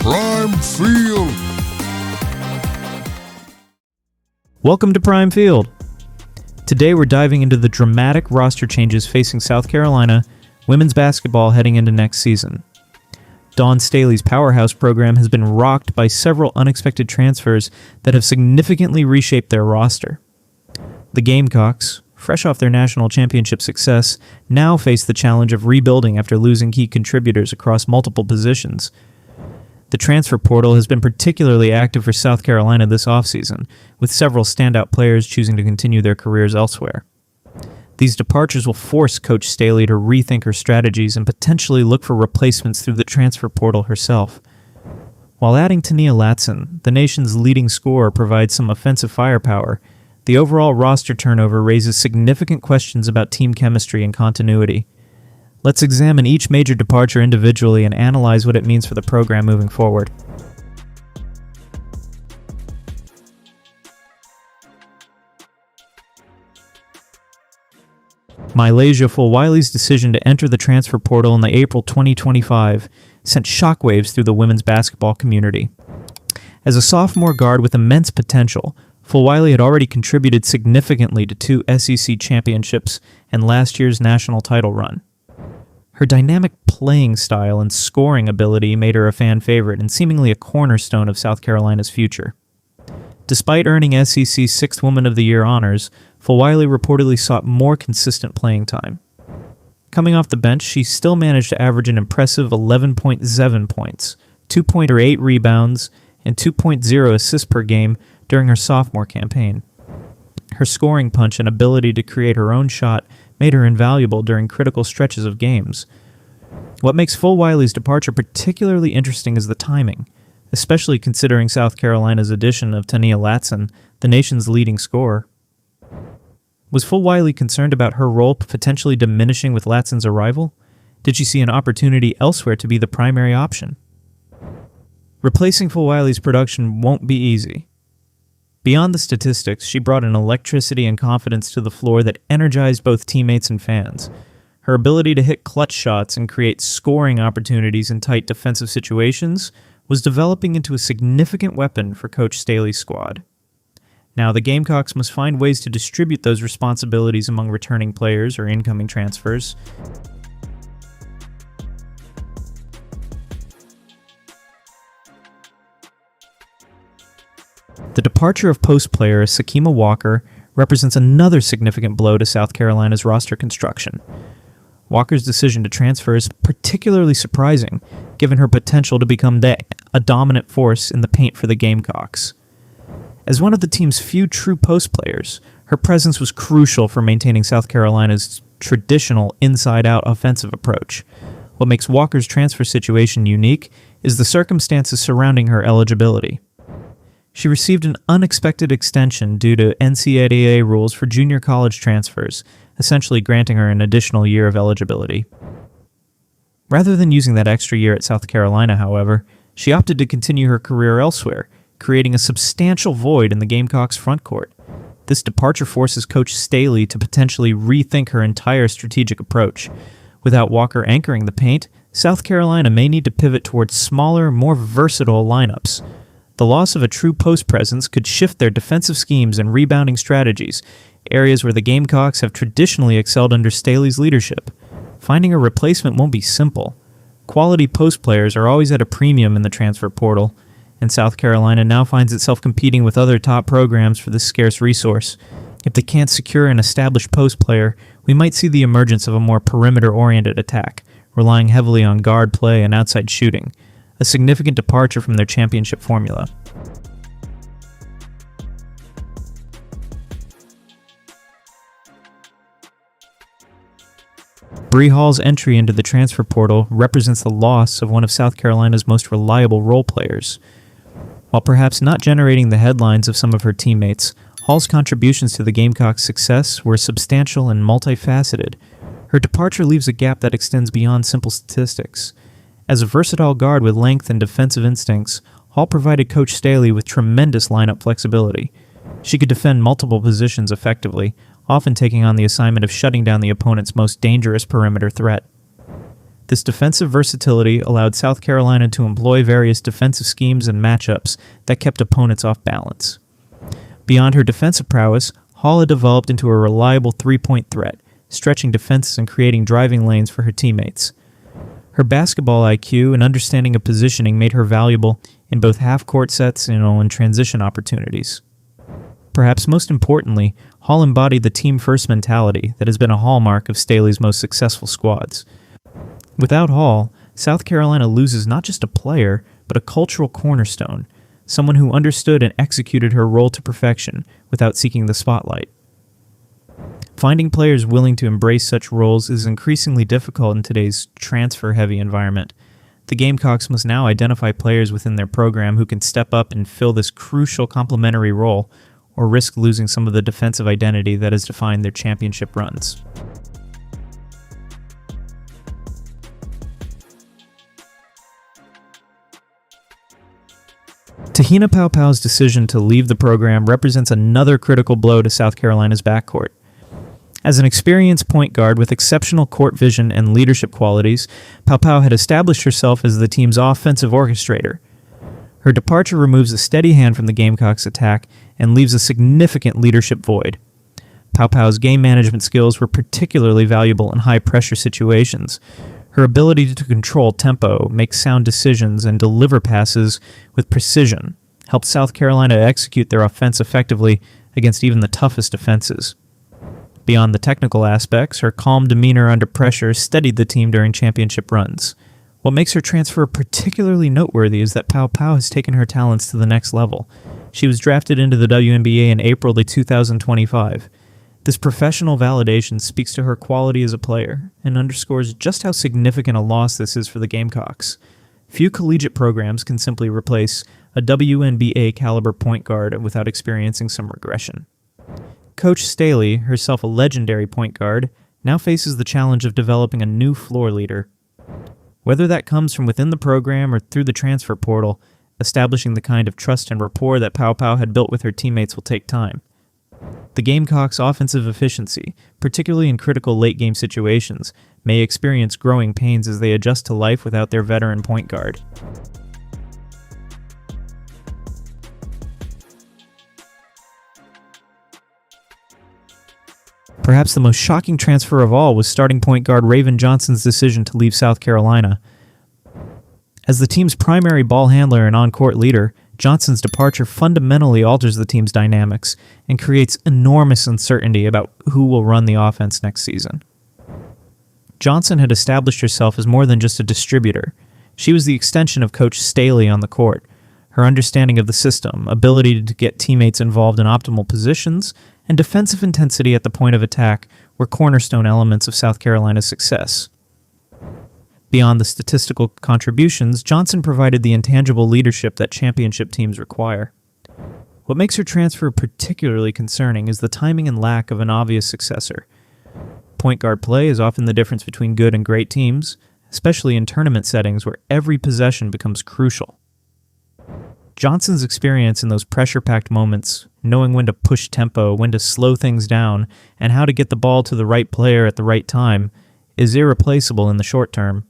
Prime Field. Welcome to Prime Field. Today we're diving into the dramatic roster changes facing South Carolina women's basketball heading into next season. Dawn Staley's powerhouse program has been rocked by several unexpected transfers that have significantly reshaped their roster. The Gamecocks, fresh off their national championship success, now face the challenge of rebuilding after losing key contributors across multiple positions. The transfer portal has been particularly active for South Carolina this offseason, with several standout players choosing to continue their careers elsewhere. These departures will force Coach Staley to rethink her strategies and potentially look for replacements through the transfer portal herself. While adding Te-Hina Paopao, the nation's leading scorer, provides some offensive firepower, the overall roster turnover raises significant questions about team chemistry and continuity. Let's examine each major departure individually and analyze what it means for the program moving forward. MiLaysia Fulwiley's decision to enter the transfer portal in the April 2025 sent shockwaves through the women's basketball community. As a sophomore guard with immense potential, Fulwiley had already contributed significantly to 2 SEC championships and last year's national title run. Her dynamic playing style and scoring ability made her a fan favorite and seemingly a cornerstone of South Carolina's future. Despite earning SEC 6th Woman of the Year honors, Fulwiley reportedly sought more consistent playing time. Coming off the bench, she still managed to average an impressive 11.7 points, 2.8 rebounds, and 2.0 assists per game during her sophomore campaign. Her scoring punch and ability to create her own shot made her invaluable during critical stretches of games. What makes Fulwiley's departure particularly interesting is the timing, especially considering South Carolina's addition of Te-Hina Paopao, the nation's leading scorer. Was Fulwiley concerned about her role potentially diminishing with Paopao's arrival? Did she see an opportunity elsewhere to be the primary option? Replacing Fulwiley's production won't be easy. Beyond the statistics, she brought an electricity and confidence to the floor that energized both teammates and fans. Her ability to hit clutch shots and create scoring opportunities in tight defensive situations was developing into a significant weapon for Coach Staley's squad. Now, the Gamecocks must find ways to distribute those responsibilities among returning players or incoming transfers. The departure of post player Sakima Walker represents another significant blow to South Carolina's roster construction. Walker's decision to transfer is particularly surprising, given her potential to become a dominant force in the paint for the Gamecocks. As one of the team's few true post players, her presence was crucial for maintaining South Carolina's traditional inside-out offensive approach. What makes Walker's transfer situation unique is the circumstances surrounding her eligibility. She received an unexpected extension due to NCAA rules for junior college transfers, essentially granting her an additional year of eligibility. Rather than using that extra year at South Carolina, however, she opted to continue her career elsewhere, creating a substantial void in the Gamecocks' frontcourt. This departure forces Coach Staley to potentially rethink her entire strategic approach. Without Walker anchoring the paint, South Carolina may need to pivot towards smaller, more versatile lineups. The loss of a true post presence could shift their defensive schemes and rebounding strategies, areas where the Gamecocks have traditionally excelled under Staley's leadership. Finding a replacement won't be simple. Quality post players are always at a premium in the transfer portal, and South Carolina now finds itself competing with other top programs for this scarce resource. If they can't secure an established post player, we might see the emergence of a more perimeter-oriented attack, relying heavily on guard play and outside shooting, a significant departure from their championship formula. Bree Hall's entry into the transfer portal represents the loss of one of South Carolina's most reliable role players. While perhaps not generating the headlines of some of her teammates, Hall's contributions to the Gamecocks' success were substantial and multifaceted. Her departure leaves a gap that extends beyond simple statistics. As a versatile guard with length and defensive instincts, Hall provided Coach Staley with tremendous lineup flexibility. She could defend multiple positions effectively, often taking on the assignment of shutting down the opponent's most dangerous perimeter threat. This defensive versatility allowed South Carolina to employ various defensive schemes and matchups that kept opponents off balance. Beyond her defensive prowess, Hall had developed into a reliable three-point threat, stretching defenses and creating driving lanes for her teammates. Her basketball IQ and understanding of positioning made her valuable in both half-court sets and transition opportunities. Perhaps most importantly, Hall embodied the team-first mentality that has been a hallmark of Staley's most successful squads. Without Hall, South Carolina loses not just a player, but a cultural cornerstone, someone who understood and executed her role to perfection without seeking the spotlight. Finding players willing to embrace such roles is increasingly difficult in today's transfer-heavy environment. The Gamecocks must now identify players within their program who can step up and fill this crucial complementary role, or risk losing some of the defensive identity that has defined their championship runs. Te-Hina Paopao's decision to leave the program represents another critical blow to South Carolina's backcourt. As an experienced point guard with exceptional court vision and leadership qualities, Paopao had established herself as the team's offensive orchestrator. Her departure removes a steady hand from the Gamecocks' attack and leaves a significant leadership void. Paopao's game management skills were particularly valuable in high-pressure situations. Her ability to control tempo, make sound decisions, and deliver passes with precision helped South Carolina execute their offense effectively against even the toughest defenses. Beyond the technical aspects, her calm demeanor under pressure steadied the team during championship runs. What makes her transfer particularly noteworthy is that Paopao has taken her talents to the next level. She was drafted into the WNBA in April of 2025. This professional validation speaks to her quality as a player and underscores just how significant a loss this is for the Gamecocks. Few collegiate programs can simply replace a WNBA caliber point guard without experiencing some regression. Coach Staley, herself a legendary point guard, now faces the challenge of developing a new floor leader. Whether that comes from within the program or through the transfer portal, establishing the kind of trust and rapport that Paopao had built with her teammates will take time. The Gamecocks' offensive efficiency, particularly in critical late-game situations, may experience growing pains as they adjust to life without their veteran point guard. Perhaps the most shocking transfer of all was starting point guard Raven Johnson's decision to leave South Carolina. As the team's primary ball handler and on-court leader, Johnson's departure fundamentally alters the team's dynamics and creates enormous uncertainty about who will run the offense next season. Johnson had established herself as more than just a distributor. She was the extension of Coach Staley on the court. Her understanding of the system, ability to get teammates involved in optimal positions, and defensive intensity at the point of attack were cornerstone elements of South Carolina's success. Beyond the statistical contributions, Johnson provided the intangible leadership that championship teams require. What makes her transfer particularly concerning is the timing and lack of an obvious successor. Point guard play is often the difference between good and great teams, especially in tournament settings where every possession becomes crucial. Johnson's experience in those pressure-packed moments, knowing when to push tempo, when to slow things down, and how to get the ball to the right player at the right time, is irreplaceable in the short term.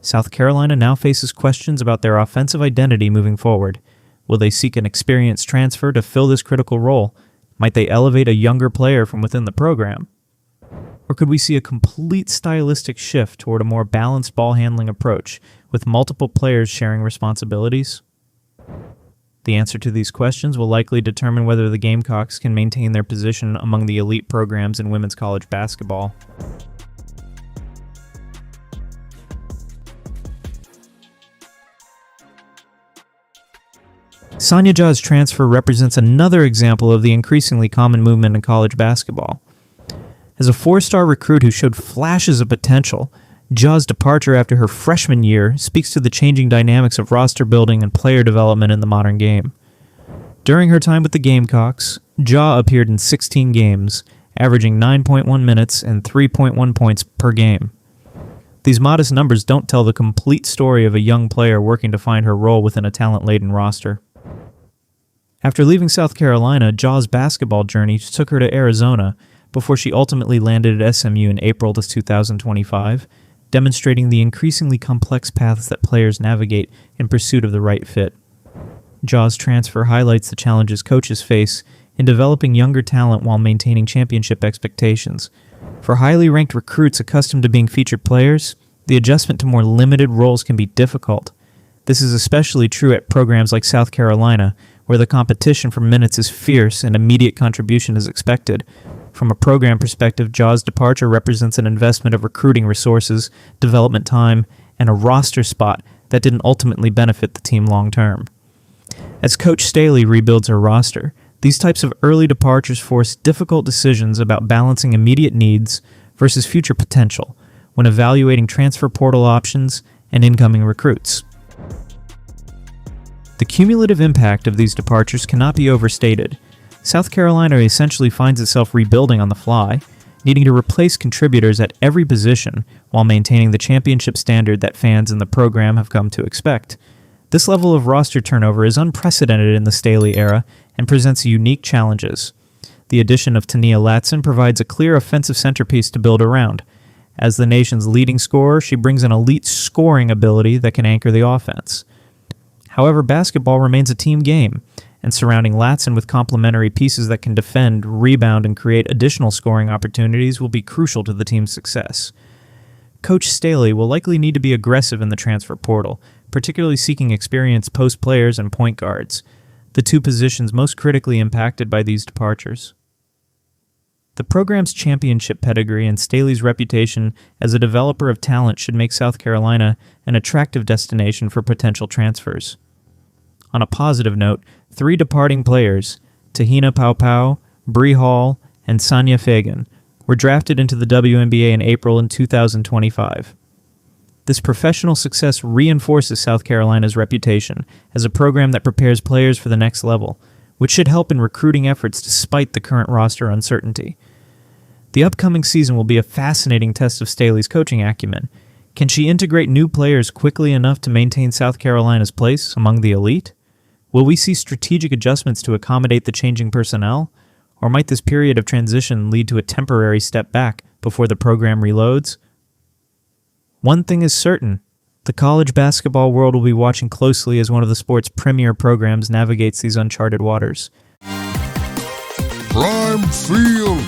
South Carolina now faces questions about their offensive identity moving forward. Will they seek an experienced transfer to fill this critical role? Might they elevate a younger player from within the program? Or could we see a complete stylistic shift toward a more balanced ball handling approach, with multiple players sharing responsibilities? The answer to these questions will likely determine whether the Gamecocks can maintain their position among the elite programs in women's college basketball. Sahnya Jah's transfer represents another example of the increasingly common movement in college basketball. As a four-star recruit who showed flashes of potential, Jah's departure after her freshman year speaks to the changing dynamics of roster building and player development in the modern game. During her time with the Gamecocks, Jah appeared in 16 games, averaging 9.1 minutes and 3.1 points per game. These modest numbers don't tell the complete story of a young player working to find her role within a talent-laden roster. After leaving South Carolina, Jah's basketball journey took her to Arizona before she ultimately landed at SMU in April of 2025, demonstrating the increasingly complex paths that players navigate in pursuit of the right fit. Jah's transfer highlights the challenges coaches face in developing younger talent while maintaining championship expectations. For highly ranked recruits accustomed to being featured players, the adjustment to more limited roles can be difficult. This is especially true at programs like South Carolina, where the competition for minutes is fierce and immediate contribution is expected. From a program perspective, Jah's departure represents an investment of recruiting resources, development time, and a roster spot that didn't ultimately benefit the team long term. As Coach Staley rebuilds her roster, these types of early departures force difficult decisions about balancing immediate needs versus future potential when evaluating transfer portal options and incoming recruits. The cumulative impact of these departures cannot be overstated. South Carolina essentially finds itself rebuilding on the fly, needing to replace contributors at every position while maintaining the championship standard that fans in the program have come to expect. This level of roster turnover is unprecedented in the Staley era and presents unique challenges. The addition of Tania Latson provides a clear offensive centerpiece to build around. As the nation's leading scorer, she brings an elite scoring ability that can anchor the offense. However, basketball remains a team game, and surrounding Latson with complementary pieces that can defend, rebound, and create additional scoring opportunities will be crucial to the team's success. Coach Staley will likely need to be aggressive in the transfer portal, particularly seeking experienced post players and point guards, the two positions most critically impacted by these departures. The program's championship pedigree and Staley's reputation as a developer of talent should make South Carolina an attractive destination for potential transfers. On a positive note, 3 departing players, Te-Hina Paopao, Bree Hall, and Sahnya Jah, were drafted into the WNBA in April in 2025. This professional success reinforces South Carolina's reputation as a program that prepares players for the next level, which should help in recruiting efforts despite the current roster uncertainty. The upcoming season will be a fascinating test of Staley's coaching acumen. Can she integrate new players quickly enough to maintain South Carolina's place among the elite? Will we see strategic adjustments to accommodate the changing personnel? Or might this period of transition lead to a temporary step back before the program reloads? One thing is certain, the college basketball world will be watching closely as one of the sport's premier programs navigates these uncharted waters. Prime Field